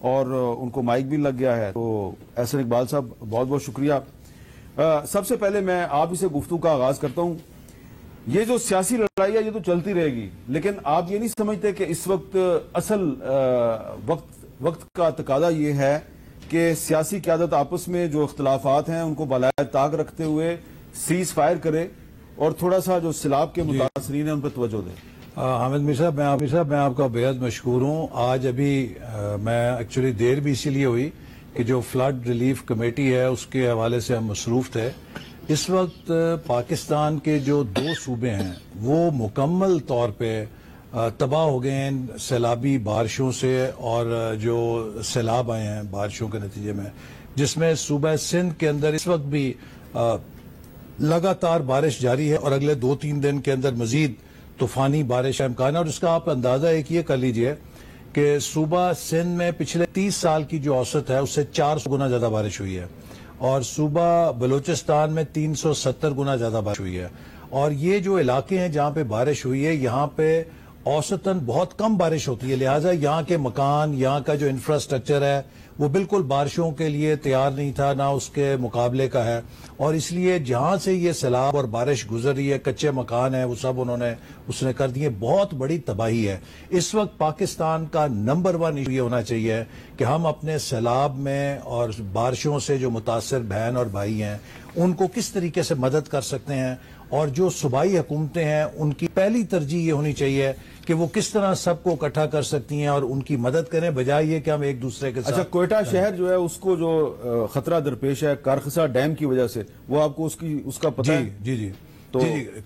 اور ان کو مائک بھی لگ گیا ہے. تو احسن اقبال صاحب بہت بہت شکریہ. سب سے پہلے میں آپ ہی سے گفتگو کا آغاز کرتا ہوں. یہ جو سیاسی لڑائی ہے یہ تو چلتی رہے گی، لیکن آپ یہ نہیں سمجھتے کہ اس وقت اصل وقت کا تقاضا یہ ہے کہ سیاسی قیادت آپس میں جو اختلافات ہیں ان کو بالائے طاق رکھتے ہوئے سیز فائر کرے اور تھوڑا سا جو سیلاب کے متاثرین ہیں ان پہ توجہ دے؟ حامد میر صاحب میں آپ کا بےحد مشکور ہوں. آج ابھی میں ایکچولی دیر بھی اسی لیے ہوئی کہ جو فلڈ ریلیف کمیٹی ہے اس کے حوالے سے ہم مصروف تھے. اس وقت پاکستان کے جو 2 صوبے ہیں وہ مکمل طور پہ تباہ ہو گئے ہیں سیلابی بارشوں سے، اور جو سیلاب آئے ہیں بارشوں کے نتیجے میں، جس میں صوبہ سندھ کے اندر اس وقت بھی لگاتار بارش جاری ہے اور اگلے 2-3 دن کے اندر مزید طوفانی بارش کا امکان ہے. اور اس کا آپ اندازہ ایک یہ کر لیجئے کہ صوبہ سندھ میں پچھلے 30 سال کی جو اوسط ہے اس سے 400 گنا زیادہ بارش ہوئی ہے، اور صوبہ بلوچستان میں 370 گنا زیادہ بارش ہوئی ہے. اور یہ جو علاقے ہیں جہاں پہ بارش ہوئی ہے یہاں پہ اوسطاً بہت کم بارش ہوتی ہے، لہٰذا یہاں کے مکان، یہاں کا جو انفراسٹرکچر ہے وہ بالکل بارشوں کے لیے تیار نہیں تھا، نہ اس کے مقابلے کا ہے. اور اس لیے جہاں سے یہ سیلاب اور بارش گزر رہی ہے، کچے مکان ہیں وہ سب اس نے کر دیے. بہت بڑی تباہی ہے. اس وقت پاکستان کا نمبر 1 ایشو یہ ہونا چاہیے کہ ہم اپنے سیلاب میں اور بارشوں سے جو متاثر بہن اور بھائی ہیں ان کو کس طریقے سے مدد کر سکتے ہیں، اور جو صوبائی حکومتیں ہیں ان کی پہلی ترجیح یہ ہونی چاہیے کہ وہ کس طرح سب کو اکٹھا کر سکتی ہیں اور ان کی مدد کریں، بجائے یہ کہ ہم ایک دوسرے کے ساتھ. اچھا، کوئٹہ شہر جو ہے اس کو جو خطرہ درپیش ہے کارخسا ڈیم کی وجہ سے، وہ آپ کو اس کا پتہ ہے؟ جی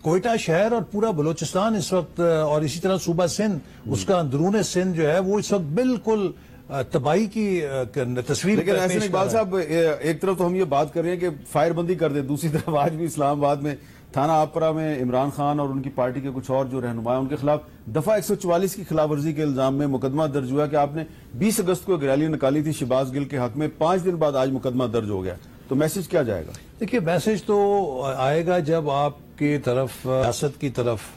کوئٹہ شہر اور پورا بلوچستان اس وقت، اور اسی طرح صوبہ سندھ، اس کا اندرون سندھ جو ہے وہ اس وقت بالکل تباہی کی تصویر. لیکن احسن اقبال صاحب، ایک طرف تو ہم یہ بات کر رہے ہیں کہ فائر بندی کر دیں، دوسری طرف آج بھی اسلام آباد میں تھانہ آپرا میں عمران خان اور ان کی پارٹی کے کچھ اور جو رہنما ہیں ان کے خلاف دفعہ 144 کی خلاف ورزی کے الزام میں مقدمہ درج ہوا کہ آپ نے 20 اگست کو ایک ریلی نکالی تھی شہباز گل کے حق میں، 5 دن بعد آج مقدمہ درج ہو گیا. تو میسج کیا جائے گا؟ دیکھیے، میسج تو آئے گا جب آپ کی طرف ریاست کی طرف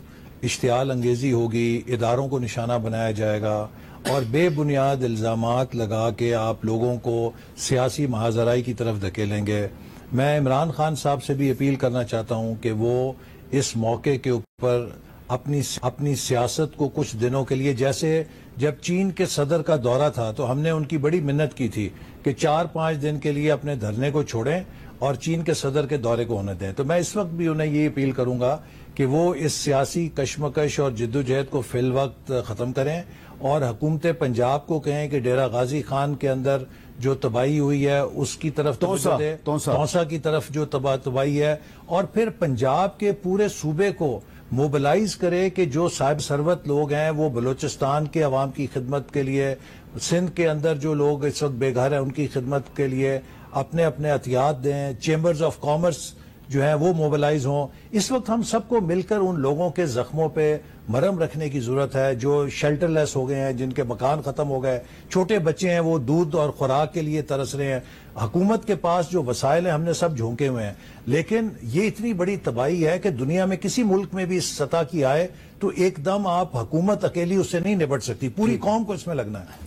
اشتعال انگیزی ہوگی، اداروں کو نشانہ بنایا جائے گا اور بے بنیاد الزامات لگا کے آپ لوگوں کو سیاسی محاذرائی کی طرف دھکیلیں گے. میں عمران خان صاحب سے بھی اپیل کرنا چاہتا ہوں کہ وہ اس موقع کے اوپر اپنی سیاست کو کچھ دنوں کے لیے، جیسے جب چین کے صدر کا دورہ تھا تو ہم نے ان کی بڑی منت کی تھی کہ 4-5 دن کے لیے اپنے دھرنے کو چھوڑیں اور چین کے صدر کے دورے کو ہونے دیں. تو میں اس وقت بھی انہیں یہ اپیل کروں گا کہ وہ اس سیاسی کشمکش اور جدوجہد کو فی الوقت ختم کریں اور حکومت پنجاب کو کہیں کہ ڈیرہ غازی خان کے اندر جو تباہی ہوئی ہے اس کی طرف توجہ دے، توسا کی طرف جو تباہی ہے، اور پھر پنجاب کے پورے صوبے کو موبلائز کرے کہ جو صاحب ثروت لوگ ہیں وہ بلوچستان کے عوام کی خدمت کے لیے، سندھ کے اندر جو لوگ اس وقت بے گھر ہیں ان کی خدمت کے لیے اپنے عطیات دیں. چیمبرز آف کامرس جو ہیں وہ موبلائز ہوں. اس وقت ہم سب کو مل کر ان لوگوں کے زخموں پہ مرہم رکھنے کی ضرورت ہے جو شیلٹر لیس ہو گئے ہیں، جن کے مکان ختم ہو گئے، چھوٹے بچے ہیں وہ دودھ اور خوراک کے لیے ترس رہے ہیں. حکومت کے پاس جو وسائل ہیں ہم نے سب جھونکے ہوئے ہیں، لیکن یہ اتنی بڑی تباہی ہے کہ دنیا میں کسی ملک میں بھی اس سطح کی آئے تو ایک دم آپ حکومت اکیلی اس سے نہیں نپٹ سکتی، پوری قوم کو اس میں لگنا ہے.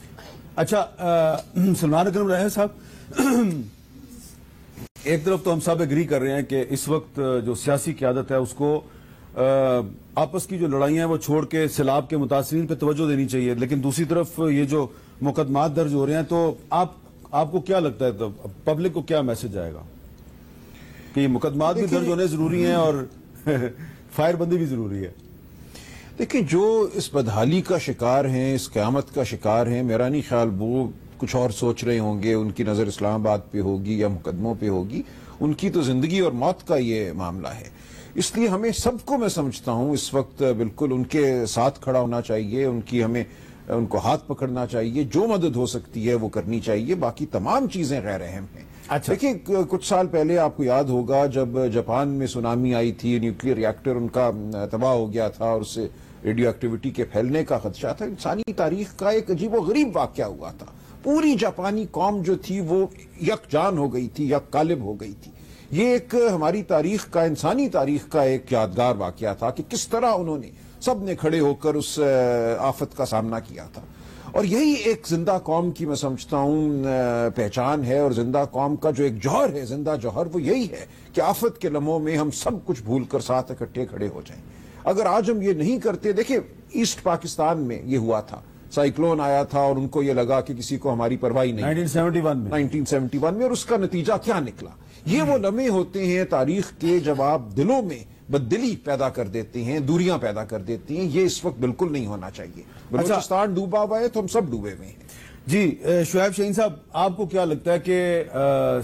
اچھا سلمان اکرم راہی صاحب، ایک طرف تو ہم سب اگری کر رہے ہیں کہ اس وقت جو سیاسی قیادت ہے اس کو آپس کی جو لڑائیاں ہیں وہ چھوڑ کے سیلاب کے متاثرین پہ توجہ دینی چاہیے، لیکن دوسری طرف یہ جو مقدمات درج ہو رہے ہیں تو آپ کو کیا لگتا ہے، تو پبلک کو کیا میسج آئے گا کہ یہ مقدمات بھی درج ہونے ضروری ہیں اور فائر بندی بھی ضروری ہے؟ دیکھیں، جو اس بدحالی کا شکار ہیں، اس قیامت کا شکار ہیں، میرا نہیں خیال وہ کچھ اور سوچ رہے ہوں گے، ان کی نظر اسلام آباد پہ ہوگی یا مقدموں پہ ہوگی. ان کی تو زندگی اور موت کا یہ معاملہ ہے. اس لیے ہمیں سب کو، میں سمجھتا ہوں اس وقت بالکل ان کے ساتھ کھڑا ہونا چاہیے، ہمیں ان کو ہاتھ پکڑنا چاہیے، جو مدد ہو سکتی ہے وہ کرنی چاہیے، باقی تمام چیزیں غیر اہم ہیں. اچھا، دیکھیں، کچھ سال پہلے آپ کو یاد ہوگا جب جاپان میں سونامی آئی تھی، نیوکلیئر ریاکٹر ان کا تباہ ہو گیا تھا اور اس سے ریڈیو ایکٹیویٹی کے پھیلنے کا خدشہ تھا. انسانی تاریخ کا ایک عجیب و غریب واقعہ ہوا تھا. پوری جاپانی قوم جو تھی وہ یکجان ہو گئی تھی، یک قالب ہو گئی تھی. یہ ایک ہماری تاریخ کا، انسانی تاریخ کا ایک یادگار واقعہ تھا کہ کس طرح انہوں نے سب نے کھڑے ہو کر اس آفت کا سامنا کیا تھا. اور یہی ایک زندہ قوم کی میں سمجھتا ہوں پہچان ہے، اور زندہ قوم کا جو ایک جوہر ہے، زندہ جوہر، وہ یہی ہے کہ آفت کے لمحوں میں ہم سب کچھ بھول کر ساتھ اکٹھے کھڑے ہو جائیں۔ اگر آج ہم یہ نہیں کرتے، دیکھیں ایسٹ پاکستان میں یہ ہوا تھا، سائیکلون آیا تھا اور ان کو یہ لگا کہ کسی کو ہماری پرواہ نہیں، 1971 میں، اور اس کا نتیجہ کیا نکلا؟ یہ وہ لمحے ہوتے ہیں تاریخ کے جب آپ دلوں میں بددلی پیدا کر دیتے ہیں، دوریاں پیدا کر دیتی ہیں۔ یہ اس وقت بالکل نہیں ہونا چاہیے۔ بلوچستان ڈوبا ہوا ہے تو ہم سب ڈوبے ہوئے ہیں۔ جی شعیب شاہین صاحب، آپ کو کیا لگتا ہے کہ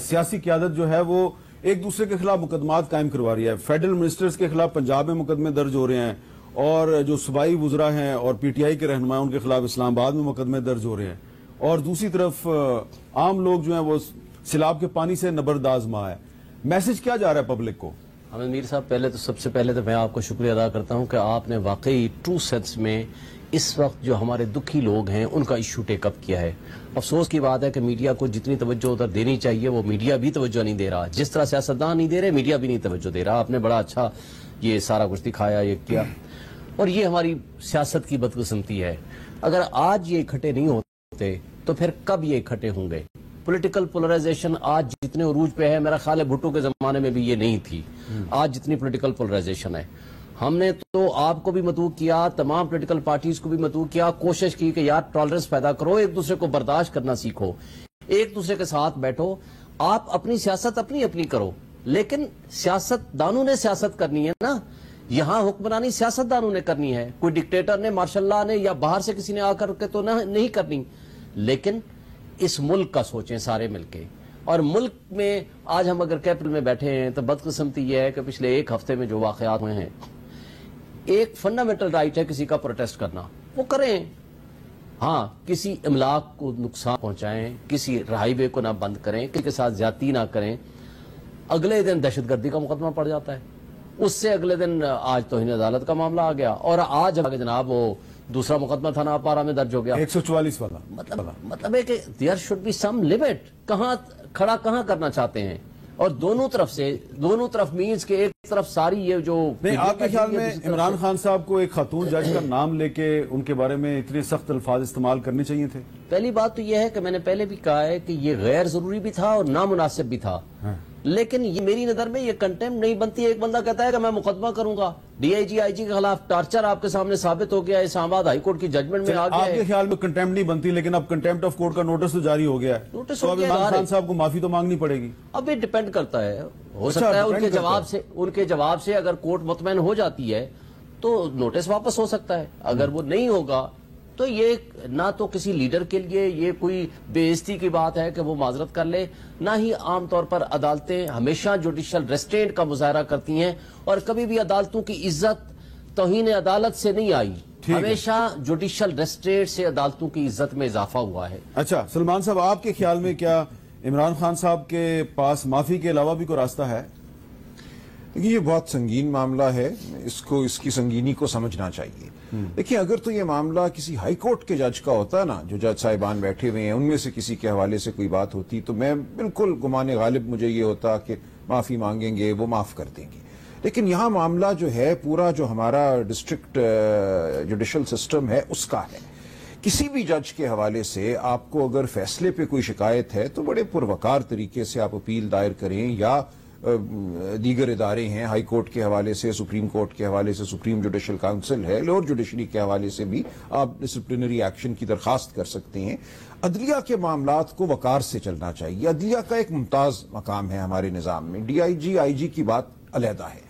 سیاسی قیادت جو ہے وہ ایک دوسرے کے خلاف مقدمات قائم کروا رہی ہے؟ فیڈرل منسٹرز کے خلاف پنجاب میں مقدمے درج ہو رہے ہیں، اور جو صوبائی وزراء ہیں اور پی ٹی آئی کے رہنما ان کے خلاف اسلام آباد میں مقدمے درج ہو رہے ہیں، اور دوسری طرف عام لوگ جو ہیں وہ سیلاب کے پانی سے نبرداز ماں ہے۔ میسج کیا جا رہا ہے پبلک کو؟ حامد میر صاحب، سب سے پہلے تو میں آپ کو شکریہ ادا کرتا ہوں کہ آپ نے واقعی ٹرو سینس میں اس وقت جو ہمارے دکھی لوگ ہیں ان کا ایشو ٹیک اپ کیا ہے۔ افسوس کی بات ہے کہ میڈیا کو جتنی توجہ ادھر دینی چاہیے وہ میڈیا بھی توجہ نہیں دے رہا، جس طرح سیاستدان نہیں دے رہے میڈیا بھی نہیں توجہ دے رہا۔ آپ نے بڑا اچھا یہ سارا کچھ دکھایا، یہ کیا، اور یہ ہماری سیاست کی بدقسمتی ہے۔ اگر آج یہ اکٹھے نہیں ہوتے تو پھر کب یہ اکٹھے ہوں گے؟ پولیٹیکل پولرائزیشن آج جتنے عروج پہ ہے، میرا خیال ہے بھٹو کے زمانے میں بھی یہ نہیں تھی۔ آج جتنی پولیٹیکل پولرائزیشن ہے، ہم نے تو آپ کو بھی مدعو کیا، تمام پولیٹیکل پارٹیز کو بھی مدعو کیا، کوشش کی کہ یار ٹالرنس پیدا کرو، ایک دوسرے کو برداشت کرنا سیکھو، ایک دوسرے کے ساتھ بیٹھو، آپ اپنی سیاست اپنی کرو، لیکن سیاست دانوں نے سیاست کرنی ہے نا، یہاں حکمرانی سیاست دانوں نے کرنی ہے، کوئی ڈکٹیٹر نے، مارشل اللہ نے یا باہر سے کسی نے آ کر کے تو نہیں کرنی، لیکن اس ملک کا سوچیں سارے مل کے۔ اور ملک میں آج ہم اگر کیپٹل میں بیٹھے ہیں تو بدقسمتی یہ ہے کہ پچھلے ایک ہفتے میں جو واقعات ہوئے ہیں، ایک فنڈامنٹل رائٹ ہے کسی کا پروٹیسٹ کرنا، وہ کریں، ہاں کسی املاک کو نقصان پہنچائیں، کسی ہائی وے کو نہ بند کریں، کسی کے ساتھ زیادتی نہ کریں، اگلے دن دہشت گردی کا مقدمہ پڑ جاتا ہے، اس سے اگلے دن آج توہین عدالت کا معاملہ آ گیا، اور آج جناب وہ دوسرا مقدمہ تھانہ اپارا میں درج ہو گیا 144 والا۔ مطلب ہے کہ there should be some limit, کھڑا کہاں کرنا چاہتے ہیں؟ اور دونوں طرف مینز کہ ایک طرف ساری یہ جو نہیں، آپ کے خیال میں عمران خان صاحب کو ایک خاتون جج کا نام لے کے ان کے بارے میں اتنے سخت الفاظ استعمال کرنے چاہیے تھے؟ پہلی بات تو یہ ہے کہ میں نے پہلے بھی کہا ہے کہ یہ غیر ضروری بھی تھا اور نامناسب بھی تھا، لیکن یہ میری نظر میں یہ کنٹمپٹ نہیں بنتی۔ ایک بندہ کہتا ہے کہ میں مقدمہ کروں گا، ڈی آئی جی کے خلاف ٹارچر آپ کے سامنے ثابت ہو گیا، اسلام آباد ہائی کورٹ کی ججمنٹ میں آ گیا ہے۔ آپ کے خیال میں کنٹمپٹ نہیں بنتی، لیکن اب کنٹمپٹ آف کورٹ کا نوٹس تو جاری ہو گیا ہے، تو اب عمران خان صاحب کو معافی تو مانگنی پڑے گی۔ اب یہ ڈیپینڈ کرتا ہے، ہو سکتا ہے ان کے جواب سے اگر کورٹ مطمئن ہو جاتی ہے تو نوٹس واپس ہو سکتا ہے، اگر وہ نہیں ہوگا تو یہ نہ تو کسی لیڈر کے لیے یہ کوئی بے عزتی کی بات ہے کہ وہ معذرت کر لے، نہ ہی عام طور پر عدالتیں ہمیشہ جوڈیشل ریسٹرینٹ کا مظاہرہ کرتی ہیں، اور کبھی بھی عدالتوں کی عزت توہین عدالت سے نہیں آئی، ہمیشہ جوڈیشل ریسٹرینٹ سے عدالتوں کی عزت میں اضافہ ہوا ہے۔ اچھا سلمان صاحب، آپ کے خیال میں کیا عمران خان صاحب کے پاس معافی کے علاوہ بھی کوئی راستہ ہے؟ یہ بہت سنگین معاملہ ہے، اس کی سنگینی کو سمجھنا چاہیے۔ دیکھیں، اگر تو یہ معاملہ کسی ہائی کورٹ کے جج کا ہوتا نا، جو جج صاحبان بیٹھے ہوئے ہیں ان میں سے کسی کے حوالے سے کوئی بات ہوتی تو میں بالکل گمان غالب مجھے یہ ہوتا کہ معافی مانگیں گے، وہ معاف کر دیں گے، لیکن یہاں معاملہ جو ہے پورا جو ہمارا ڈسٹرکٹ جوڈیشل سسٹم ہے اس کا ہے۔ کسی بھی جج کے حوالے سے آپ کو اگر فیصلے پہ کوئی شکایت ہے تو بڑے پروقار طریقے سے آپ اپیل دائر کریں، یا دیگر ادارے ہیں ہائی کورٹ کے حوالے سے، سپریم کورٹ کے حوالے سے سپریم جوڈیشل کاؤنسل ہے، لوور جوڈیشری کے حوالے سے بھی آپ ڈسپلنری ایکشن کی درخواست کر سکتے ہیں۔ عدلیہ کے معاملات کو وقار سے چلنا چاہیے، عدلیہ کا ایک ممتاز مقام ہے ہمارے نظام میں، ڈی آئی جی کی بات علیحدہ ہے۔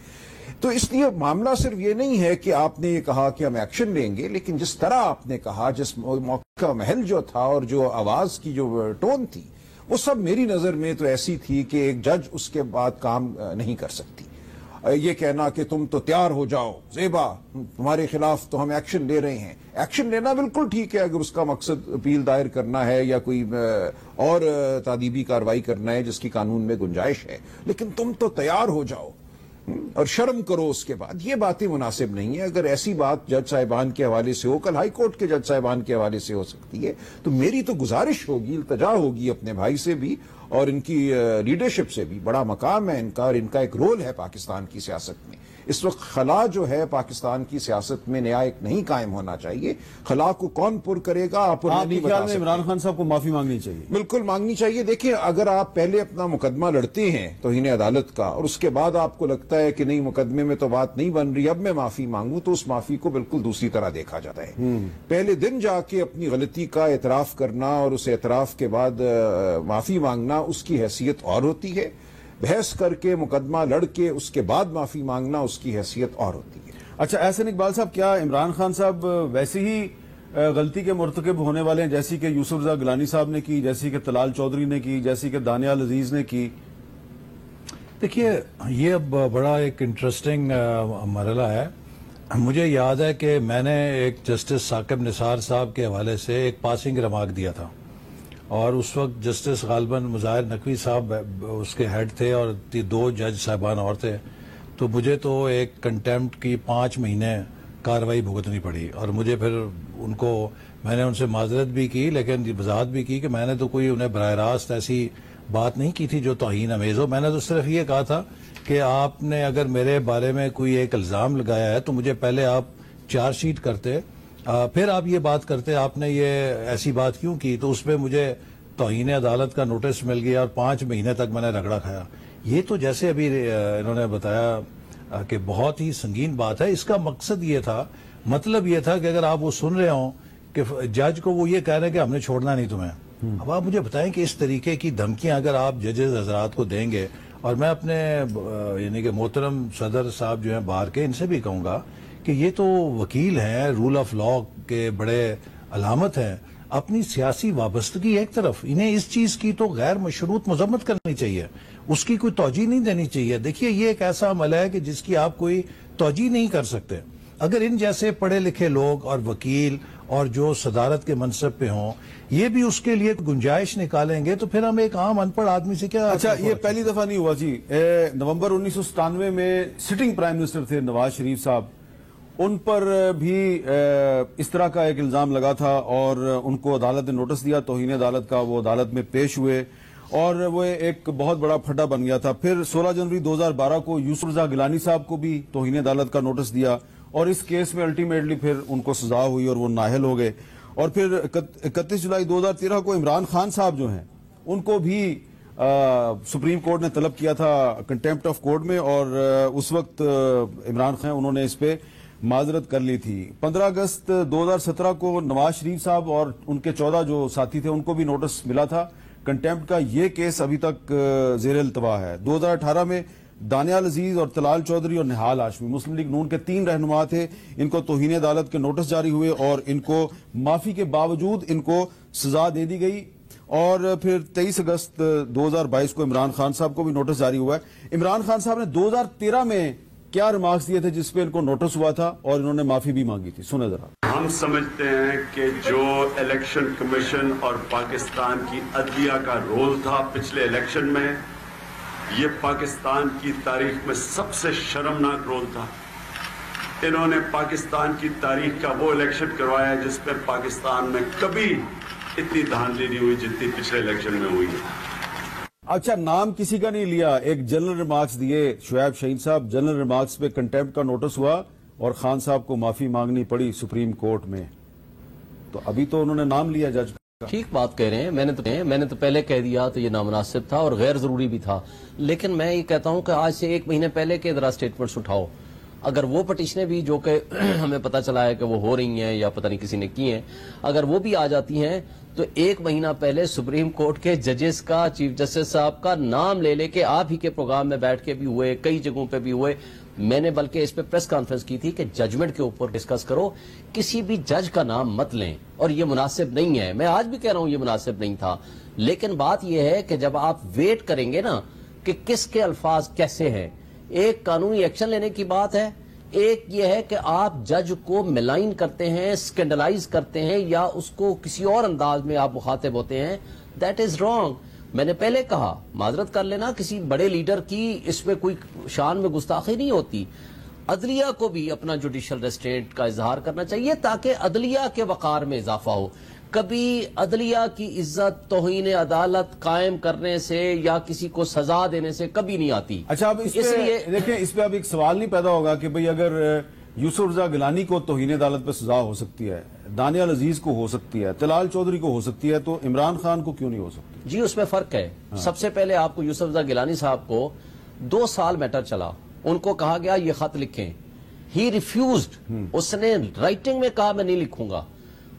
تو اس لیے معاملہ صرف یہ نہیں ہے کہ آپ نے یہ کہا کہ ہم ایکشن لیں گے، لیکن جس طرح آپ نے کہا، جس موقع کا محل جو تھا اور جو آواز کی جو ٹون تھی، وہ سب میری نظر میں تو ایسی تھی کہ ایک جج اس کے بعد کام نہیں کر سکتی۔ یہ کہنا کہ تم تو تیار ہو جاؤ زیبا، تمہارے خلاف تو ہم ایکشن لے رہے ہیں، ایکشن لینا بالکل ٹھیک ہے اگر اس کا مقصد اپیل دائر کرنا ہے یا کوئی اور تادیبی کارروائی کرنا ہے جس کی قانون میں گنجائش ہے، لیکن تم تو تیار ہو جاؤ اور شرم کرو اس کے بعد، یہ باتیں مناسب نہیں ہیں۔ اگر ایسی بات جج صاحبان کے حوالے سے ہو، کل ہائی کورٹ کے جج صاحبان کے حوالے سے ہو سکتی ہے، تو میری تو گزارش ہوگی، التجا ہوگی اپنے بھائی سے بھی اور ان کی لیڈرشپ سے بھی بڑا مقام ہے ان کا، اور ان کا ایک رول ہے پاکستان کی سیاست میں. اس وقت خلا جو ہے پاکستان کی سیاست میں نیا ایک نہیں قائم ہونا چاہیے. خلا کو کون پر کرے گا آپ کے خیال میں عمران خان صاحب کو معافی مانگنی چاہیے؟ بالکل مانگنی چاہیے. دیکھیں اگر آپ پہلے اپنا مقدمہ لڑتے ہیں توہین عدالت کا اور اس کے بعد آپ کو لگتا ہے کہ نہیں مقدمے میں تو بات نہیں بن رہی، اب میں معافی مانگوں، تو اس معافی کو بالکل دوسری طرح دیکھا جاتا ہے. پہلے دن جا کے اپنی غلطی کا اعتراف کرنا اور اس اعتراف کے بعد معافی مانگنا، اس کی حیثیت اور ہوتی ہے. بحث کر کے مقدمہ لڑ کے اس کے بعد معافی مانگنا، اس کی حیثیت اور ہوتی ہے. اچھا احسن اقبال صاحب، کیا عمران خان صاحب ویسے ہی غلطی کے مرتکب ہونے والے ہیں جیسی کہ یوسف رضا گیلانی صاحب نے کی، جیسی کہ طلال چودھری نے کی، جیسی کہ دانیال عزیز نے کی؟ دیکھیے یہ اب بڑا ایک انٹرسٹنگ مرحلہ ہے. مجھے یاد ہے کہ میں نے ایک جسٹس ثاقب نثار صاحب کے حوالے سے ایک پاسنگ ریمارک دیا تھا، اور اس وقت جسٹس غالباً مظاہر نقوی صاحب اس کے ہیڈ تھے اور 2 جج صاحبان اور تھے. تو مجھے تو ایک کنٹیمپٹ کی 5 مہینے کارروائی بھگتنی پڑی، اور مجھے پھر ان کو میں نے ان سے معذرت بھی کی، لیکن وضاحت بھی کی کہ میں نے تو کوئی انہیں براہ راست ایسی بات نہیں کی تھی جو توہین امیز ہو. میں نے تو صرف یہ کہا تھا کہ آپ نے اگر میرے بارے میں کوئی ایک الزام لگایا ہے تو مجھے پہلے آپ چارج شیٹ کرتے، پھر آپ یہ بات کرتے آپ نے یہ ایسی بات کیوں کی. تو اس پہ مجھے توہین عدالت کا نوٹس مل گیا اور 5 مہینے تک میں نے رگڑا کھایا. یہ تو جیسے ابھی انہوں نے بتایا کہ بہت ہی سنگین بات ہے. اس کا مقصد یہ تھا، مطلب یہ تھا کہ اگر آپ وہ سن رہے ہوں کہ جج کو وہ یہ کہہ رہے ہیں کہ ہم نے چھوڑنا نہیں تمہیں، اب آپ مجھے بتائیں کہ اس طریقے کی دھمکیاں اگر آپ ججز حضرات کو دیں گے، اور میں اپنے یعنی کہ محترم صدر صاحب جو ہیں باہر کے، ان سے بھی کہوں گا کہ یہ تو وکیل ہیں، رول آف لا کے بڑے علامت ہیں، اپنی سیاسی وابستگی ایک طرف، انہیں اس چیز کی تو غیر مشروط مذمت کرنی چاہیے، اس کی کوئی توجیہ نہیں دینی چاہیے. دیکھیے یہ ایک ایسا عمل ہے کہ جس کی آپ کوئی توجیہ نہیں کر سکتے. اگر ان جیسے پڑھے لکھے لوگ اور وکیل اور جو صدارت کے منصب پہ ہوں یہ بھی اس کے لیے گنجائش نکالیں گے تو پھر ہم ایک عام ان پڑھ آدمی سے کیا. اچھا یہ پہلی دفعہ نہیں ہوا جی. نومبر 1997 میں سٹنگ پرائم منسٹر تھے نواز شریف صاحب، ان پر بھی اس طرح کا ایک الزام لگا تھا اور ان کو عدالت نے نوٹس دیا توہین عدالت کا. وہ عدالت میں پیش ہوئے اور وہ ایک بہت بڑا پھڈا بن گیا تھا. پھر 16 جنوری 2012 کو یوسف رضا گیلانی صاحب کو بھی توہین عدالت کا نوٹس دیا اور اس کیس میں الٹیمیٹلی پھر ان کو سزا ہوئی اور وہ نااہل ہو گئے. اور پھر 31 جولائی 2013 کو عمران خان صاحب جو ہیں ان کو بھی سپریم کورٹ نے طلب کیا تھا کنٹیمپٹ آف کورٹ میں، اور اس وقت عمران خان انہوں نے اس پہ معذرت کر لی تھی. 15 اگست 2017 کو نواز شریف صاحب اور ان کے 14 جو ساتھی تھے ان کو بھی نوٹس ملا تھا کنٹیمپٹ کا. یہ کیس ابھی تک زیر التوا ہے. 2018 میں دانیال عزیز اور طلال چودھری اور نہال ہاشمی مسلم لیگ نون کے 3 رہنما تھے، ان کو توہین عدالت کے نوٹس جاری ہوئے اور ان کو معافی کے باوجود ان کو سزا دے دی گئی. اور پھر 23 اگست 2022 کو عمران خان صاحب کو بھی نوٹس جاری ہوا ہے. عمران خان صاحب نے 2013 میں کیا ریمارکس دیے تھے جس پہ ان کو نوٹس ہوا تھا اور انہوں نے معافی بھی مانگی تھی؟ سنیں ذرا. ہم سمجھتے ہیں کہ جو الیکشن کمیشن اور پاکستان کی عدلیہ کا رول تھا پچھلے الیکشن میں، یہ پاکستان کی تاریخ میں سب سے شرمناک رول تھا. انہوں نے پاکستان کی تاریخ کا وہ الیکشن کروایا جس پہ پاکستان میں کبھی اتنی دھاندلی نہیں ہوئی جتنی پچھلے الیکشن میں ہوئی. اچھا نام کسی کا نہیں لیا، ایک جنرل ریمارکس دیے شعیب شہین صاحب. جنرل ریمارکس پہ کنٹیمپٹ کا نوٹس ہوا اور خان صاحب کو معافی مانگنی پڑی سپریم کورٹ میں. تو ابھی تو انہوں نے نام لیا جج. ٹھیک بات کہہ رہے ہیں. میں نے تو پہلے کہہ دیا تو یہ نامناسب تھا اور غیر ضروری بھی تھا. لیکن میں یہ کہتا ہوں کہ آج سے 1 مہینے پہلے کے ذرا سٹیٹمنٹس اٹھاؤ. اگر وہ پٹیشنیں بھی جو کہ ہمیں پتہ چلا ہے کہ وہ ہو رہی ہیں یا پتہ نہیں کسی نے کی ہیں، اگر وہ بھی آ جاتی ہیں تو 1 مہینہ پہلے سپریم کورٹ کے ججز کا، چیف جسٹس صاحب کا نام لے لے کے آپ ہی کے پروگرام میں بیٹھ کے بھی ہوئے، کئی جگہوں پہ بھی ہوئے. میں نے بلکہ اس پہ پریس کانفرنس کی تھی کہ ججمنٹ کے اوپر ڈسکس کرو، کسی بھی جج کا نام مت لیں. اور یہ مناسب نہیں ہے. میں آج بھی کہہ رہا ہوں یہ مناسب نہیں تھا. لیکن بات یہ ہے کہ جب آپ ویٹ کریں گے نا کہ کس کے الفاظ کیسے ہیں، ایک قانونی ایکشن لینے کی بات ہے، ایک یہ ہے کہ آپ جج کو ملائن کرتے ہیں، اسکینڈلائز کرتے ہیں یا اس کو کسی اور انداز میں آپ مخاطب ہوتے ہیں. That is wrong. میں نے پہلے کہا معذرت کر لینا، کسی بڑے لیڈر کی اس میں کوئی شان میں گستاخی نہیں ہوتی. عدلیہ کو بھی اپنا جوڈیشل ریسٹرینٹ کا اظہار کرنا چاہیے تاکہ عدلیہ کے وقار میں اضافہ ہو. کبھی عدلیہ کی عزت توہین عدالت قائم کرنے سے یا کسی کو سزا دینے سے کبھی نہیں آتی. اچھا اب اس پہ دیکھیں، اس پہ اب ایک سوال نہیں پیدا ہوگا کہ بھئی اگر یوسف رضا گیلانی کو توہین عدالت پہ سزا ہو سکتی ہے، دانیال عزیز کو ہو سکتی ہے، طلال چودھری کو ہو سکتی ہے، تو عمران خان کو کیوں نہیں ہو سکتی؟ جی اس میں فرق ہے. سب سے پہلے آپ کو یوسف رضا گیلانی صاحب کو 2 سال میٹر چلا، ان کو کہا گیا یہ خط لکھیں، ہی ریفیوزڈ، اس نے رائٹنگ میں کہا میں نہیں لکھوں گا،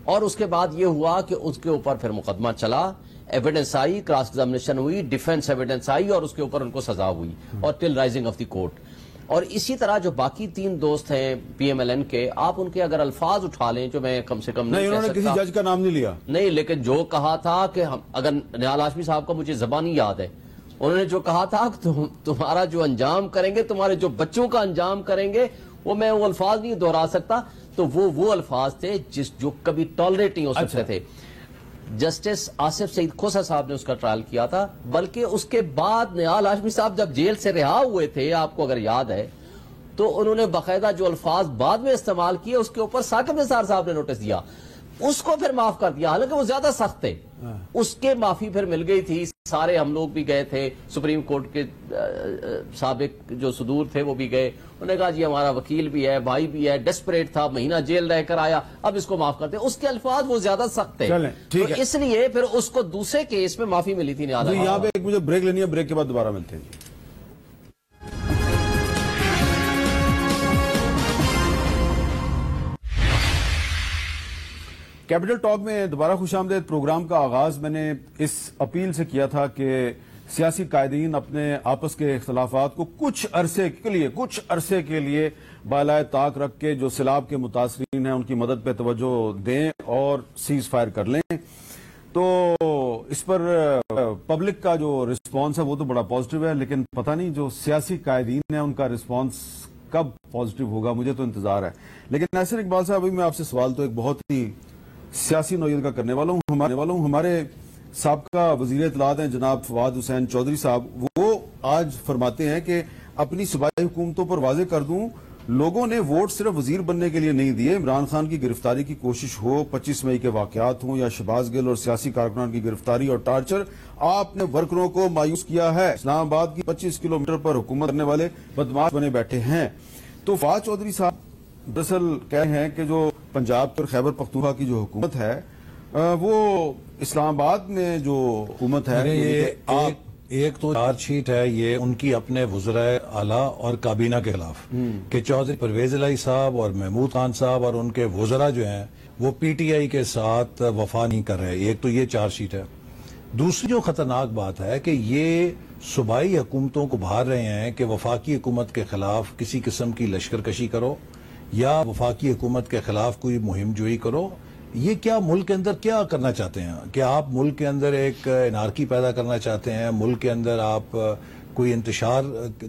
اور اس کے بعد یہ ہوا کہ اس کے اوپر پھر مقدمہ چلا، ایویڈنس آئی، کراس ایگزامینیشن ہوئی، ڈیفنس ایویڈنس آئی، اور اس کے اوپر ان کو سزا ہوئی، اور ٹل رائزنگ آف دی کورٹ. اور اسی طرح جو باقی 3 دوست ہیں پی ایم ایل این کے، آپ ان کے اگر الفاظ اٹھا لیں جو میں کم سے کم نہیں، انہوں نے کسی جج کا نام نہیں لیا. نہیں، لیکن جو کہا تھا کہ اگر نہال ہاشمی صاحب کا مجھے زبانی یاد ہے، انہوں نے جو کہا تھا کہ تمہارا جو انجام کریں گے، تمہارے جو بچوں کا انجام کریں گے، وہ میں وہ الفاظ نہیں دہرا سکتا، تو وہ الفاظ تھے جو کبھی ٹالریٹ نہیں ہو سکتے تھے. جسٹس آصف سعید کھوسا صاحب نے اس کا ٹرائل کیا تھا، بلکہ اس کے بعد نہال ہاشمی صاحب جب جیل سے رہا ہوئے تھے، آپ کو اگر یاد ہے، تو انہوں نے باقاعدہ جو الفاظ بعد میں استعمال کیے اس کے اوپر ثاقب نثار صاحب نے نوٹس دیا، اس کو پھر معاف کر دیا، حالانکہ وہ زیادہ سخت تھے. اس کے معافی پھر مل گئی تھی. سارے ہم لوگ بھی گئے تھے، سپریم کورٹ کے سابق جو صدور تھے وہ بھی گئے، انہوں نے کہا جی ہمارا وکیل بھی ہے، بھائی بھی ہے، ڈیسپریٹ تھا، مہینہ جیل رہ کر آیا، اب اس کو معاف کرتے. اس کے الفاظ وہ زیادہ سخت تھے، تو اس لیے پھر اس کو دوسرے کیس میں معافی ملی تھی. یہاں پہ ایک مجھے بریک لینی ہے، بریک کے بعد دوبارہ ملتے ہیں. کیپٹل ٹاک میں دوبارہ خوش آمدید. پروگرام کا آغاز میں نے اس اپیل سے کیا تھا کہ سیاسی قائدین اپنے آپس کے اختلافات کو کچھ عرصے کے لیے بالائے طاق رکھ کے جو سیلاب کے متاثرین ہیں ان کی مدد پہ توجہ دیں اور سیز فائر کر لیں. تو اس پر پبلک کا جو رسپانس ہے وہ تو بڑا پازیٹیو ہے، لیکن پتہ نہیں جو سیاسی قائدین ہیں ان کا رسپانس کب پازیٹیو ہوگا، مجھے تو انتظار ہے. لیکن ناصر اقبال صاحب، ابھی میں آپ سے سوال تو ایک بہت ہی سیاسی نوعیت کا کرنے والا ہوں. ہمارے سابقہ وزیر اطلاعات ہیں جناب فواد حسین چودھری صاحب، وہ آج فرماتے ہیں کہ اپنی صوبائی حکومتوں پر واضح کر دوں، لوگوں نے ووٹ صرف وزیر بننے کے لیے نہیں دیے. عمران خان کی گرفتاری کی کوشش ہو، 25 مئی کے واقعات ہوں، یا شہباز گل اور سیاسی کارکنان کی گرفتاری اور ٹارچر، آپ نے ورکروں کو مایوس کیا ہے. اسلام آباد کی 25 کلومیٹر پر حکومت کرنے والے بدماش بنے بیٹھے ہیں. تو فواد چودھری صاحب دراصل کہہ رہے ہیں کہ جو پنجاب اور خیبر پختونخوا کی جو حکومت ہے، وہ اسلام آباد میں جو حکومت ہے، ایک تو چارج شیٹ ہے یہ ان کی اپنے وزرائے اعلیٰ اور کابینہ کے خلاف کہ چودھری پرویز الہی صاحب اور محمود خان صاحب اور ان کے وزراء جو ہیں وہ پی ٹی آئی کے ساتھ وفا نہیں کر رہے. ایک تو یہ چارج شیٹ ہے. دوسری جو خطرناک بات ہے کہ یہ صوبائی حکومتوں کو بھار رہے ہیں کہ وفاقی حکومت کے خلاف کسی قسم کی لشکر کشی کرو یا وفاقی حکومت کے خلاف کوئی مہم جوئی کرو. یہ کیا ملک کے اندر کیا کرنا چاہتے ہیں؟ کہ آپ ملک کے اندر ایک انارکی پیدا کرنا چاہتے ہیں؟ ملک کے اندر آپ کوئی انتشار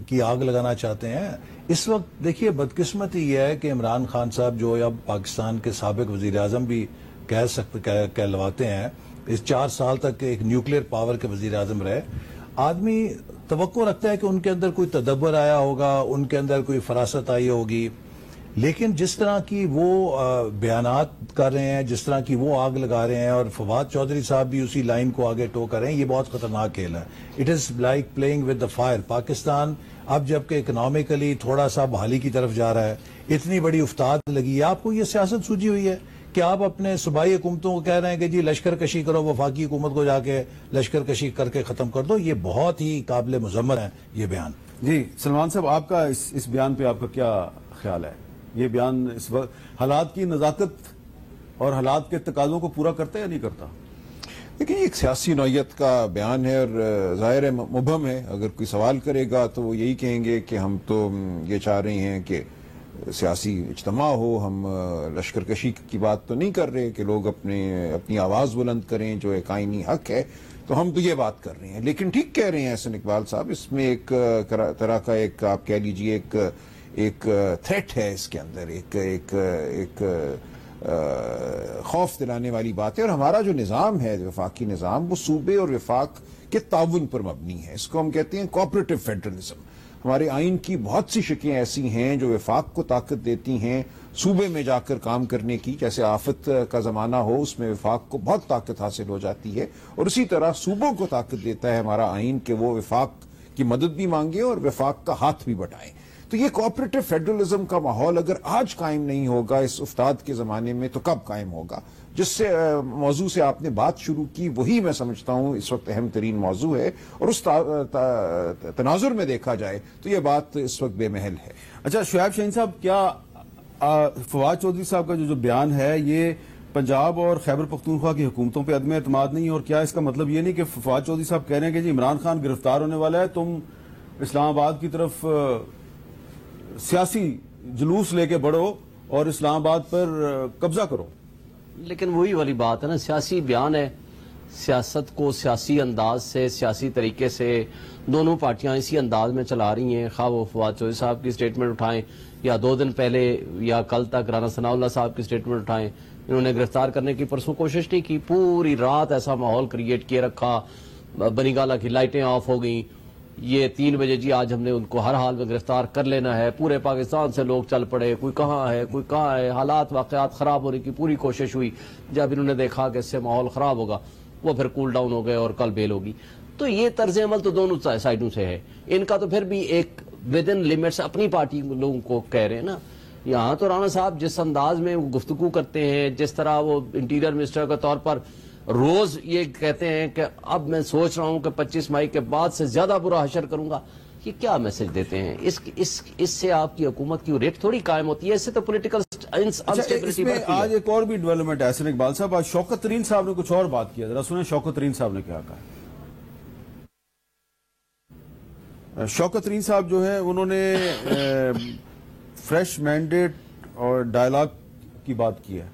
کی آگ لگانا چاہتے ہیں؟ اس وقت دیکھیے بدقسمتی یہ ہے کہ عمران خان صاحب جو اب پاکستان کے سابق وزیر اعظم بھی کہلواتے ہیں، اس 4 سال تک ایک نیوکلیر پاور کے وزیر اعظم رہے، آدمی توقع رکھتا ہے کہ ان کے اندر کوئی تدبر آیا ہوگا، ان کے اندر کوئی فراست آئی ہوگی. لیکن جس طرح کی وہ بیانات کر رہے ہیں، جس طرح کی وہ آگ لگا رہے ہیں، اور فواد چودھری صاحب بھی اسی لائن کو آگے ٹو کر رہے ہیں، یہ بہت خطرناک کھیل ہے. It is like playing with the fire. Pakistan اب جبکہ اکنامکلی تھوڑا سا بحالی کی طرف جا رہا ہے، اتنی بڑی افتاد لگی ہے، آپ کو یہ سیاست سوجی ہوئی ہے کہ آپ اپنے صوبائی حکومتوں کو کہہ رہے ہیں کہ جی لشکر کشی کرو، وفاقی حکومت کو جا کے لشکر کشی کر کے ختم کر دو. یہ بہت ہی قابل مذمت ہے یہ بیان. جی سلمان صاحب، آپ کا اس بیان پہ آپ کا کیا خیال ہے؟ یہ بیان اس وقت حالات کی نزاکت اور حالات کے تقاضوں کو پورا کرتا ہے یا نہیں کرتا؟ لیکن یہ ایک سیاسی نوعیت کا بیان ہے اور ظاہر ہے مبہم ہے. اگر کوئی سوال کرے گا تو وہ یہی کہیں گے کہ ہم تو یہ چاہ رہے ہیں کہ سیاسی اجتماع ہو، ہم لشکر کشی کی بات تو نہیں کر رہے کہ لوگ اپنی آواز بلند کریں جو ایک آئینی حق ہے. تو ہم تو یہ بات کر رہے ہیں. لیکن ٹھیک کہہ رہے ہیں احسن اقبال صاحب، اس میں ایک طرح کا ایک آپ کہہ لیجئے ایک تھریٹ ہے اس کے اندر، ایک خوف دلانے والی بات ہے. اور ہمارا جو نظام ہے، وفاقی نظام، وہ صوبے اور وفاق کے تعاون پر مبنی ہے. اس کو ہم کہتے ہیں کوآپریٹو فیڈرلزم. ہمارے آئین کی بہت سی شکیں ایسی ہیں جو وفاق کو طاقت دیتی ہیں صوبے میں جا کر کام کرنے کی. جیسے آفت کا زمانہ ہو اس میں وفاق کو بہت طاقت حاصل ہو جاتی ہے, اور اسی طرح صوبوں کو طاقت دیتا ہے ہمارا آئین کہ وہ وفاق کی مدد بھی مانگے اور وفاق کا ہاتھ بھی بٹائیں. تو یہ کوآپریٹو فیڈرلزم کا ماحول اگر آج قائم نہیں ہوگا اس افتاد کے زمانے میں تو کب قائم ہوگا؟ جس سے موضوع سے آپ نے بات شروع کی وہی میں سمجھتا ہوں اس وقت اہم ترین موضوع ہے, اور اس تناظر میں دیکھا جائے تو یہ بات اس وقت بے محل ہے. اچھا شعیب شاہین صاحب, کیا فواد چودھری صاحب کا جو بیان ہے یہ پنجاب اور خیبر پختونخوا کی حکومتوں پہ عدم اعتماد نہیں ہے؟ اور کیا اس کا مطلب یہ نہیں کہ فواد چودھری صاحب کہہ رہے ہیں کہ جی عمران خان گرفتار ہونے والا ہے, تم اسلام آباد کی طرف سیاسی جلوس لے کے بڑھو اور اسلام آباد پر قبضہ کرو؟ لیکن وہی والی بات ہے نا, سیاسی بیان ہے, سیاست کو سیاسی انداز سے سیاسی طریقے سے دونوں پارٹیاں اسی انداز میں چلا رہی ہیں. خواہ وہ فواد چودھری صاحب کی سٹیٹمنٹ اٹھائیں یا 2 دن پہلے یا کل تک رانا ثناء اللہ صاحب کی سٹیٹمنٹ اٹھائیں, انہوں نے گرفتار کرنے کی پرسوں کوشش نہیں کی, پوری رات ایسا ماحول کریٹ کیے رکھا, بنی گالہ کی لائٹیں آف ہو گئیں, یہ 3 بجے جی آج ہم نے ان کو ہر حال میں گرفتار کر لینا ہے, پورے پاکستان سے لوگ چل پڑے, کوئی کہاں ہے کوئی کہاں ہے, حالات واقعات خراب ہونے کی پوری کوشش ہوئی. جب انہوں نے دیکھا کہ اس سے ماحول خراب ہوگا وہ پھر کول ڈاؤن ہو گئے اور کل بیل ہوگی. تو یہ طرز عمل تو دونوں سائڈوں سے ہے ان کا, تو پھر بھی ایک ود ان لمٹس اپنی پارٹی لوگوں کو کہہ رہے ہیں نا. یہاں تو رانا صاحب جس انداز میں گفتگو کرتے ہیں, جس طرح وہ انٹیریئر منسٹر کے طور پر روز یہ کہتے ہیں کہ اب میں سوچ رہا ہوں کہ 25 مئی کے بعد سے زیادہ برا حشر کروں گا, یہ کیا میسج دیتے ہیں؟ اس سے آپ کی حکومت کی ریٹ تھوڑی قائم ہوتی ہے, اس سے تو پولیٹیکل انسٹیبلٹی بڑھتی ہے. آج ایک اور بھی ڈیولپمنٹ ہے حسن اقبال صاحب, آج شوکت ترین صاحب نے کچھ اور بات کیا, ذرا سنیں شوکت ترین صاحب نے کیا کہا. شوکت ترین صاحب جو ہیں انہوں نے فریش مینڈیٹ اور ڈائلاگ کی بات کی ہے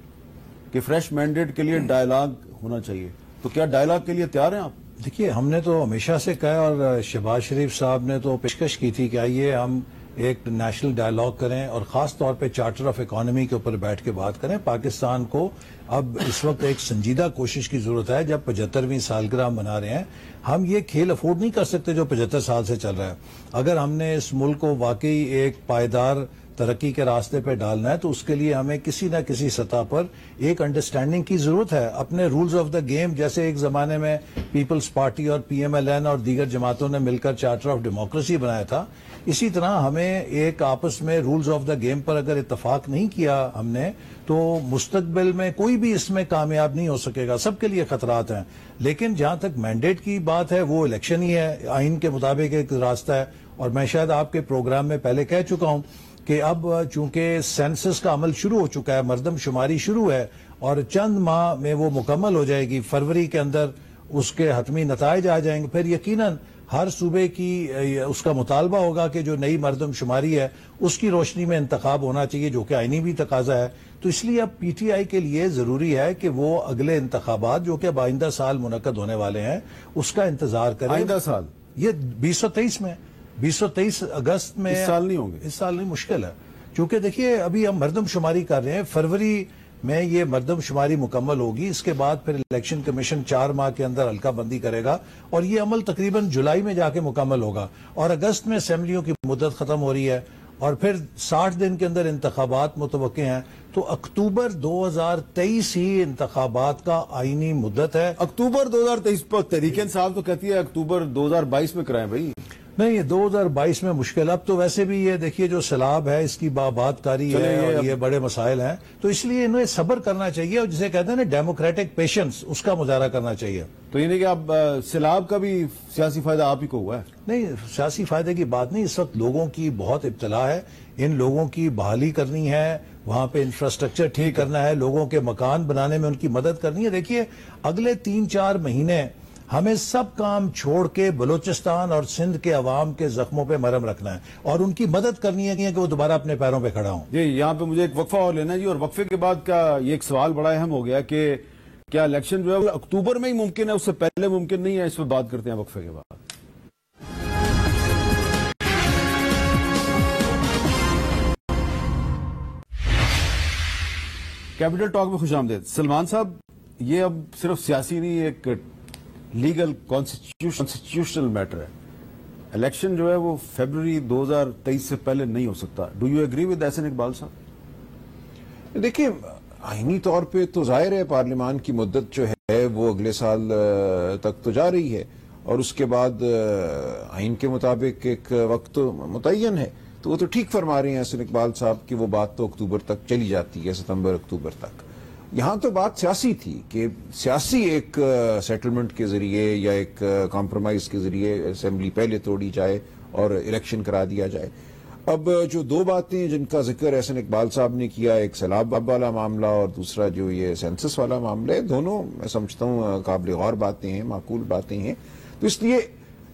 کہ فریش مینڈیٹ کے لیے ڈائلاگ ہونا چاہیے, تو کیا ڈائلاگ کے لیے تیار ہیں آپ؟ دیکھیے, ہم نے تو ہمیشہ سے کہا, اور شہباز شریف صاحب نے تو پیشکش کی تھی کہ آئیے ہم ایک نیشنل ڈائلاگ کریں اور خاص طور پہ چارٹر آف اکانومی کے اوپر بیٹھ کے بات کریں. پاکستان کو اب اس وقت ایک سنجیدہ کوشش کی ضرورت ہے, جب 75ویں سالگرہ منا رہے ہیں. ہم یہ کھیل افورڈ نہیں کر سکتے جو 75 سال سے چل رہا ہے. اگر ہم نے اس ملک کو واقعی ایک پائیدار ترقی کے راستے پہ ڈالنا ہے تو اس کے لیے ہمیں کسی نہ کسی سطح پر ایک انڈرسٹینڈنگ کی ضرورت ہے. اپنے رولز آف دا گیم, جیسے ایک زمانے میں پیپلز پارٹی اور PMLN اور دیگر جماعتوں نے مل کر چارٹر آف ڈیموکریسی بنایا تھا, اسی طرح ہمیں ایک آپس میں رولز آف دا گیم پر اگر اتفاق نہیں کیا ہم نے تو مستقبل میں کوئی بھی اس میں کامیاب نہیں ہو سکے گا. سب کے لیے خطرات ہیں. لیکن جہاں تک مینڈیٹ کی بات ہے وہ الیکشن ہی ہے, آئین کے مطابق ایک راستہ ہے. اور میں شاید آپ کے پروگرام میں پہلے کہہ چکا ہوں کہ اب چونکہ سینسس کا عمل شروع ہو چکا ہے, مردم شماری شروع ہے اور چند ماہ میں وہ مکمل ہو جائے گی, فروری کے اندر اس کے حتمی نتائج آ جائیں گے. پھر یقیناً ہر صوبے کی اس کا مطالبہ ہوگا کہ جو نئی مردم شماری ہے اس کی روشنی میں انتخاب ہونا چاہیے, جو کہ آئینی بھی تقاضا ہے. تو اس لیے اب PTI کے لیے ضروری ہے کہ وہ اگلے انتخابات جو کہ اب آئندہ سال منعقد ہونے والے ہیں اس کا انتظار کریں. آئندہ سال یہ 2023 میں 2023 اگست میں, اس سال نہیں ہوں گے, اس سال نہیں, مشکل ہے. چونکہ دیکھیے ابھی ہم مردم شماری کر رہے ہیں, فروری میں یہ مردم شماری مکمل ہوگی, اس کے بعد پھر الیکشن کمیشن 4 ماہ کے اندر حلقہ بندی کرے گا اور یہ عمل تقریباً جولائی میں جا کے مکمل ہوگا, اور اگست میں اسمبلیوں کی مدت ختم ہو رہی ہے اور پھر 60 دن کے اندر انتخابات متوقع ہیں. تو اکتوبر 2023 ہی انتخابات کا آئینی مدت ہے. اکتوبر 2023 پر تحریک انصاف تو کہتی ہے اکتوبر 2022 میں کرائیں بھائی. نہیں, یہ 2022 میں مشکل. اب تو ویسے بھی یہ دیکھیے جو سیلاب ہے اس کی بات کاری ہے اور یہ بڑے مسائل ہیں, تو اس لیے انہیں صبر کرنا چاہیے اور جسے کہتے ہیں نا ڈیموکریٹک پیشنس, اس کا مظاہرہ کرنا چاہیے. تو یہ نہیں کہ اب سیلاب کا بھی سیاسی فائدہ آپ ہی کو ہوا ہے؟ نہیں, سیاسی فائدے کی بات نہیں. اس وقت لوگوں کی بہت ابتلا ہے, ان لوگوں کی بحالی کرنی ہے, وہاں پہ انفراسٹرکچر ٹھیک کرنا ہے, لوگوں کے مکان بنانے میں ان کی مدد کرنی ہے. دیکھیے اگلے 3-4 مہینے ہمیں سب کام چھوڑ کے بلوچستان اور سندھ کے عوام کے زخموں پہ مرہم رکھنا ہے اور ان کی مدد کرنی ہے کہ وہ دوبارہ اپنے پیروں پہ کھڑا ہوں. جی, یہاں پہ مجھے ایک وقفہ اور لینا ہے جی, اور وقفے کے بعد کا یہ ایک سوال بڑا اہم ہو گیا کہ کیا الیکشن جو ہے وہ اکتوبر میں ہی ممکن ہے, اس سے پہلے ممکن نہیں ہے؟ اس پہ بات کرتے ہیں وقفے کے بعد. کیپٹل ٹاک میں خوش آمدید. سلمان صاحب, یہ اب صرف سیاسی نہیں, ایک لیگل کانسٹیٹیوشنل میٹر ہے. الیکشن جو ہے وہ فیبرری 2023 سے پہلے نہیں ہو سکتا. Do you agree with Ahsan Iqbal صاحب؟ دیکھیں آئینی طور پہ تو ظاہر ہے پارلیمان کی مدت جو ہے وہ اگلے سال تک تو جا رہی ہے اور اس کے بعد آئین کے مطابق ایک وقت متعین ہے. تو وہ تو ٹھیک فرما رہے ہیں احسن اقبال صاحب کہ وہ بات تو اکتوبر تک چلی جاتی ہے, ستمبر اکتوبر تک. یہاں تو بات سیاسی تھی کہ سیاسی ایک سیٹلمنٹ کے ذریعے یا ایک کمپرومائز کے ذریعے اسمبلی پہلے توڑی جائے اور الیکشن کرا دیا جائے. اب جو دو باتیں جن کا ذکر احسن اقبال صاحب نے کیا, ایک سیلاب والا معاملہ اور دوسرا جو یہ سینسس والا معاملہ ہے, دونوں میں سمجھتا ہوں قابل غور باتیں ہیں, معقول باتیں ہیں. تو اس لیے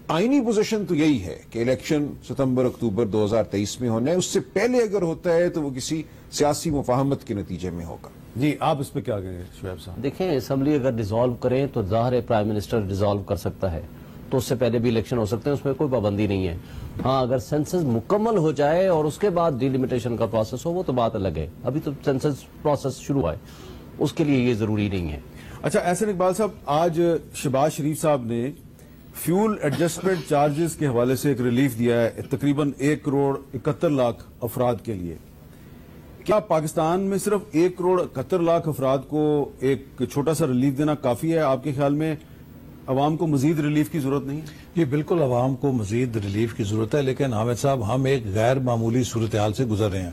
آئینی پوزیشن تو یہی ہے کہ الیکشن ستمبر اکتوبر 2023 میں ہونا ہے. اس سے پہلے اگر ہوتا ہے تو وہ کسی سیاسی مفاہمت کے نتیجے میں ہوگا. جی آپ اس پہ کیا کہیں گے شعیب صاحب؟ دیکھیں اسمبلی اگر ڈیزالو کریں تو ظاہر ہے پرائم منسٹر ڈیزالو کر سکتا ہے, تو اس سے پہلے بھی الیکشن ہو سکتے ہیں, اس میں کوئی پابندی نہیں ہے. ہاں اگر سینسس مکمل ہو جائے اور اس کے بعد ڈیلیمیٹیشن کا پروسیس ہو وہ تو بات الگ ہے. ابھی تو سینسس پروسیس شروع ہے, اس کے لیے یہ ضروری نہیں ہے. اچھا احسن اقبال صاحب, آج شہباز شریف صاحب نے فیول ایڈجسٹمنٹ چارجز کے حوالے سے ایک ریلیف دیا ہے تقریباً 1,71,00,000 افراد کے لیے. کیا پاکستان میں صرف 1,71,00,000 افراد کو ایک چھوٹا سا ریلیف دینا کافی ہے؟ آپ کے خیال میں عوام کو مزید ریلیف کی ضرورت نہیں ہے؟ جی بالکل عوام کو مزید ریلیف کی ضرورت ہے, لیکن حامد صاحب ہم ایک غیر معمولی صورتحال سے گزر رہے ہیں.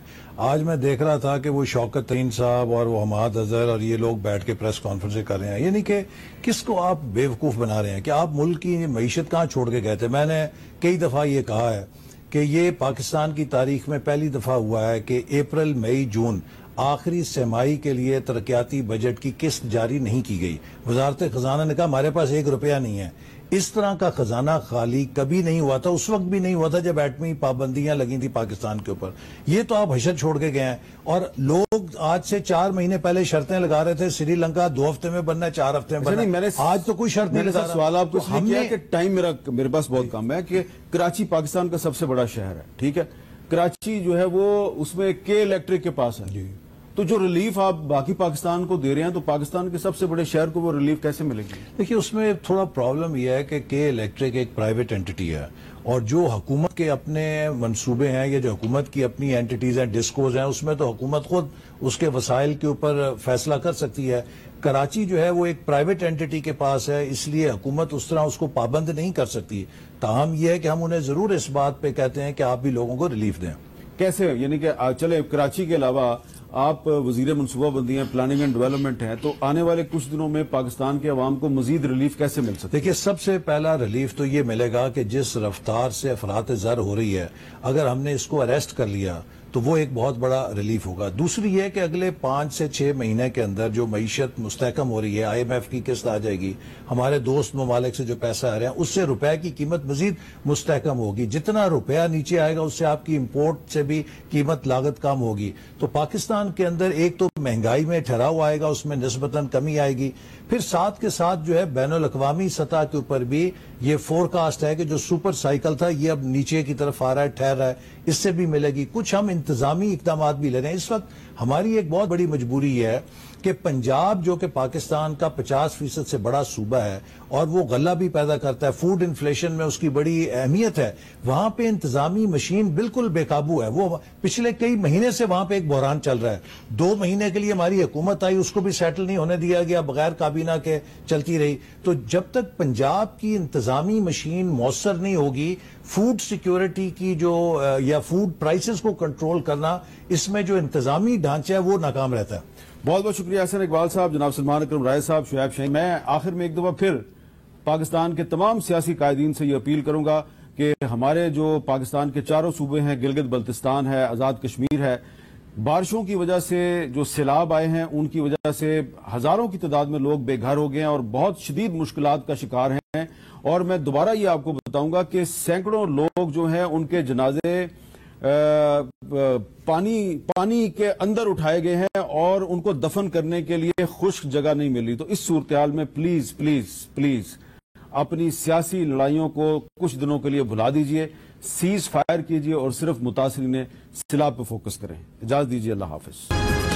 آج میں دیکھ رہا تھا کہ وہ شوکت ترین صاحب اور وہ حماد اظہر اور یہ لوگ بیٹھ کے پریس کانفرنسیں کر رہے ہیں. یعنی کہ کس کو آپ بیوقوف بنا رہے ہیں کہ آپ ملک کی معیشت کہاں چھوڑ کے گئے تھے؟ میں نے کئی دفعہ یہ کہا ہے کہ یہ پاکستان کی تاریخ میں پہلی دفعہ ہوا ہے کہ اپریل مئی جون آخری سرمائی کے لیے ترقیاتی بجٹ کی قسط جاری نہیں کی گئی. وزارت خزانہ نے کہا ہمارے پاس 1 روپیہ نہیں ہے. اس طرح کا خزانہ خالی کبھی نہیں ہوا تھا, اس وقت بھی نہیں ہوا تھا جب ایٹمی پابندیاں لگی تھی پاکستان کے اوپر. یہ تو آپ حشر چھوڑ کے گئے ہیں. اور لوگ آج سے 4 مہینے پہلے شرطیں لگا رہے تھے سری لنکا 2 ہفتے میں بننا ہے, 4 ہفتے میں بننا ہے. آج تو کوئی شرط نہیں لگا رہا. سوال آپ کو اس لیے کیا کہ ٹائم میرے پاس بہت کم ہے کہ کراچی پاکستان کا سب سے بڑا شہر ہے, ٹھیک ہے. کراچی جو ہے وہ اس میں کے الیکٹرک کے پاس ہے. تو جو ریلیف آپ باقی پاکستان کو دے رہے ہیں تو پاکستان کے سب سے بڑے شہر کو وہ ریلیف کیسے ملے گی؟ دیکھیے اس میں تھوڑا پرابلم یہ ہے کہ کے الیکٹرک ایک پرائیویٹ اینٹی ہے, اور جو حکومت کے اپنے منصوبے ہیں یا جو حکومت کی اپنی اینٹیز ہیں, ڈسکوز ہیں, اس میں تو حکومت خود اس کے وسائل کے اوپر فیصلہ کر سکتی ہے. کراچی جو ہے وہ ایک پرائیویٹ اینٹی کے پاس ہے, اس لیے حکومت اس طرح اس کو پابند نہیں کر سکتی. تاہم یہ ہے کہ ہم انہیں ضرور اس بات پہ کہتے ہیں کہ آپ بھی لوگوں کو ریلیف دیں. کیسے؟ یعنی کہ چلے کراچی کے علاوہ آپ وزیر منصوبہ بندی ہیں, پلاننگ اینڈ ڈیولپمنٹ ہیں, تو آنے والے کچھ دنوں میں پاکستان کے عوام کو مزید ریلیف کیسے مل سکتا ہے؟ دیکھیے سب سے پہلا ریلیف تو یہ ملے گا کہ جس رفتار سے افراط زر ہو رہی ہے, اگر ہم نے اس کو اریسٹ کر لیا تو وہ ایک بہت بڑا ریلیف ہوگا. دوسری یہ کہ اگلے 5 سے 6 مہینے کے اندر جو معیشت مستحکم ہو رہی ہے, IMF کی قسط آ جائے گی, ہمارے دوست ممالک سے جو پیسہ آ رہے ہیں اس سے روپے کی قیمت مزید مستحکم ہوگی. جتنا روپیہ نیچے آئے گا اس سے آپ کی امپورٹ سے بھی قیمت لاگت کم ہوگی. تو پاکستان کے اندر ایک تو مہنگائی میں ٹھہراؤ آئے گا, اس میں نسبتاً کمی آئے گی. پھر ساتھ کے ساتھ جو ہے بین الاقوامی سطح کے اوپر بھی یہ فورکاسٹ ہے کہ جو سپر سائیکل تھا یہ اب نیچے کی طرف آ رہا ہے, ٹھہر رہا ہے, اس سے بھی ملے گی. کچھ ہم انتظامی اقدامات بھی لے رہے ہیں. اس وقت ہماری ایک بہت بڑی مجبوری یہ ہے کہ پنجاب جو کہ پاکستان کا 50% سے بڑا صوبہ ہے اور وہ غلہ بھی پیدا کرتا ہے, فوڈ انفلیشن میں اس کی بڑی اہمیت ہے, وہاں پہ انتظامی مشین بالکل بے قابو ہے. وہ پچھلے کئی مہینے سے وہاں پہ ایک بحران چل رہا ہے. 2 مہینے کے لیے ہماری حکومت آئی, اس کو بھی سیٹل نہیں ہونے دیا گیا, بغیر کابینہ کے چلتی رہی. تو جب تک پنجاب کی انتظامی مشین مؤثر نہیں ہوگی, فوڈ سیکیورٹی کی جو یا فوڈ پرائسز کو کنٹرول کرنا, اس میں جو انتظامی ڈھانچہ ہے وہ ناکام رہتا ہے. بہت بہت شکریہ احسن اقبال صاحب, جناب سلمان اکرم رائے صاحب, شعیب شاہین. میں آخر میں ایک دفعہ پھر پاکستان کے تمام سیاسی قائدین سے یہ اپیل کروں گا کہ ہمارے جو پاکستان کے 4 صوبے ہیں, گلگت بلتستان ہے, آزاد کشمیر ہے, بارشوں کی وجہ سے جو سیلاب آئے ہیں ان کی وجہ سے ہزاروں کی تعداد میں لوگ بے گھر ہو گئے ہیں اور بہت شدید مشکلات کا شکار ہیں. اور میں دوبارہ یہ آپ کو بتاؤں گا کہ سینکڑوں لوگ جو ہیں ان کے جنازے پانی کے اندر اٹھائے گئے ہیں اور ان کو دفن کرنے کے لیے خشک جگہ نہیں مل رہی. تو اس صورتحال میں پلیز پلیز پلیز اپنی سیاسی لڑائیوں کو کچھ دنوں کے لیے بھلا دیجئے, سیز فائر کیجئے اور صرف متاثرین سیلاب پہ فوکس کریں. اجازت دیجئے, اللہ حافظ.